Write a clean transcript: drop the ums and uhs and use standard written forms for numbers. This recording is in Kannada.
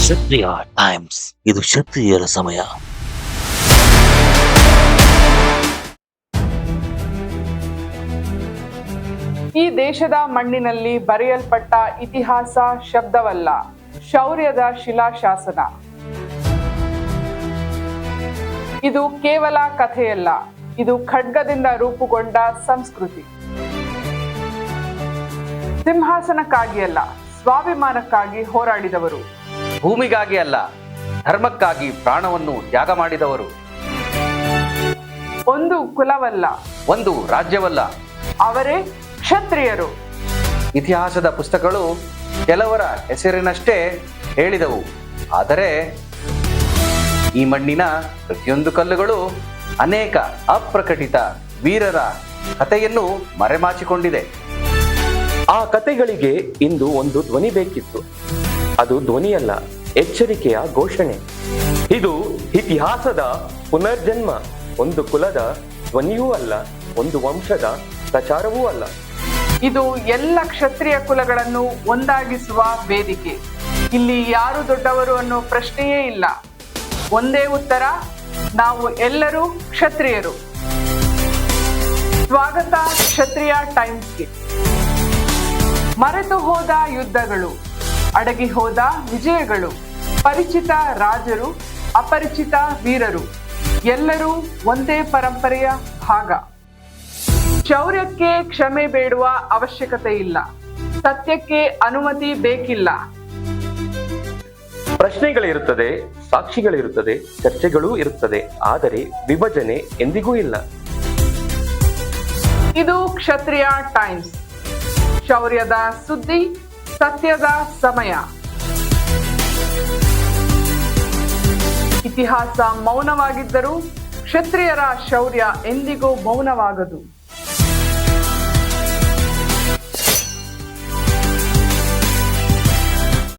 ಕ್ಷತ್ರಿಯ ಟೈಮ್ಸ್, ಇದು ಕ್ಷತ್ರಿಯರ ಸಮಯ. ಈ ದೇಶದ ಮಣ್ಣಿನಲ್ಲಿ ಬರೆಯಲ್ಪಟ್ಟ ಇತಿಹಾಸ ಶಬ್ದವಲ್ಲ, ಶೌರ್ಯದ ಶಿಲಾಶಾಸನ. ಇದು ಕೇವಲ ಕಥೆಯಲ್ಲ, ಇದು ಖಡ್ಗದಿಂದ ರೂಪುಗೊಂಡ ಸಂಸ್ಕೃತಿ. ಸಿಂಹಾಸನಕ್ಕಾಗಿ ಅಲ್ಲ, ಸ್ವಾಭಿಮಾನಕ್ಕಾಗಿ ಹೋರಾಡಿದವರು. ಭೂಮಿಗಾಗಿ ಅಲ್ಲ, ಧರ್ಮಕ್ಕಾಗಿ ಪ್ರಾಣವನ್ನು ತ್ಯಾಗ ಮಾಡಿದವರು. ಒಂದು ಕುಲವಲ್ಲ, ಒಂದು ರಾಜ್ಯವಲ್ಲ, ಅವರೇ ಕ್ಷತ್ರಿಯರು. ಇತಿಹಾಸದ ಪುಸ್ತಕಗಳು ಕೆಲವರ ಹೆಸರಿನಷ್ಟೇ ಹೇಳಿದವು, ಆದರೆ ಈ ಮಣ್ಣಿನ ಪ್ರತಿಯೊಂದು ಕಲ್ಲುಗಳು ಅನೇಕ ಅಪ್ರಕಟಿತ ವೀರರ ಕಥೆಯನ್ನು ಮರೆಮಾಚಿಕೊಂಡಿದೆ. ಆ ಕತೆಗಳಿಗೆ ಇಂದು ಒಂದು ಧ್ವನಿ ಬೇಕಿತ್ತು. ಅದು ಧ್ವನಿಯಲ್ಲ, ಎಚ್ಚರಿಕೆಯ ಘೋಷಣೆ. ಇದು ಇತಿಹಾಸದ ಪುನರ್ಜನ್ಮ. ಒಂದು ಕುಲದ ಧ್ವನಿಯೂ ಅಲ್ಲ, ಒಂದು ವಂಶದ ಪ್ರಚಾರವೂ ಅಲ್ಲ. ಇದು ಎಲ್ಲ ಕ್ಷತ್ರಿಯ ಕುಲಗಳನ್ನು ಒಂದಾಗಿಸುವ ವೇದಿಕೆ. ಇಲ್ಲಿ ಯಾರು ದೊಡ್ಡವರು ಅನ್ನೋ ಪ್ರಶ್ನೆಯೇ ಇಲ್ಲ. ಒಂದೇ ಉತ್ತರ, ನಾವು ಎಲ್ಲರೂ ಕ್ಷತ್ರಿಯರು. ಸ್ವಾಗತ ಕ್ಷತ್ರಿಯ ಟೈಮ್ಸ್ಗೆ. ಮರೆತು ಹೋದ ಯುದ್ಧಗಳು, ಅಡಗಿ ಹೋದ ವಿಜಯಗಳು, ಪರಿಚಿತ ರಾಜರು, ಅಪರಿಚಿತ ವೀರರು, ಎಲ್ಲರೂ ಒಂದೇ ಪರಂಪರೆಯ ಭಾಗ. ಶೌರ್ಯಕ್ಕೆ ಕ್ಷಮೆ ಬೇಡುವ ಅವಶ್ಯಕತೆ ಇಲ್ಲ, ಸತ್ಯಕ್ಕೆ ಅನುಮತಿ ಬೇಕಿಲ್ಲ. ಪ್ರಶ್ನೆಗಳಿರುತ್ತದೆ, ಸಾಕ್ಷಿಗಳಿರುತ್ತದೆ, ಚರ್ಚೆಗಳೂ ಇರುತ್ತದೆ, ಆದರೆ ವಿಭಜನೆ ಎಂದಿಗೂ ಇಲ್ಲ. ಇದು ಕ್ಷತ್ರಿಯ ಟೈಮ್ಸ್, ಶೌರ್ಯದ ಸುದ್ದಿ, ಸತ್ಯದ ಸಮಯ. ಇತಿಹಾಸ ಮೌನವಾಗಿದ್ದರೂ ಕ್ಷತ್ರಿಯರ ಶೌರ್ಯ ಎಂದಿಗೂ ಮೌನವಾಗದು.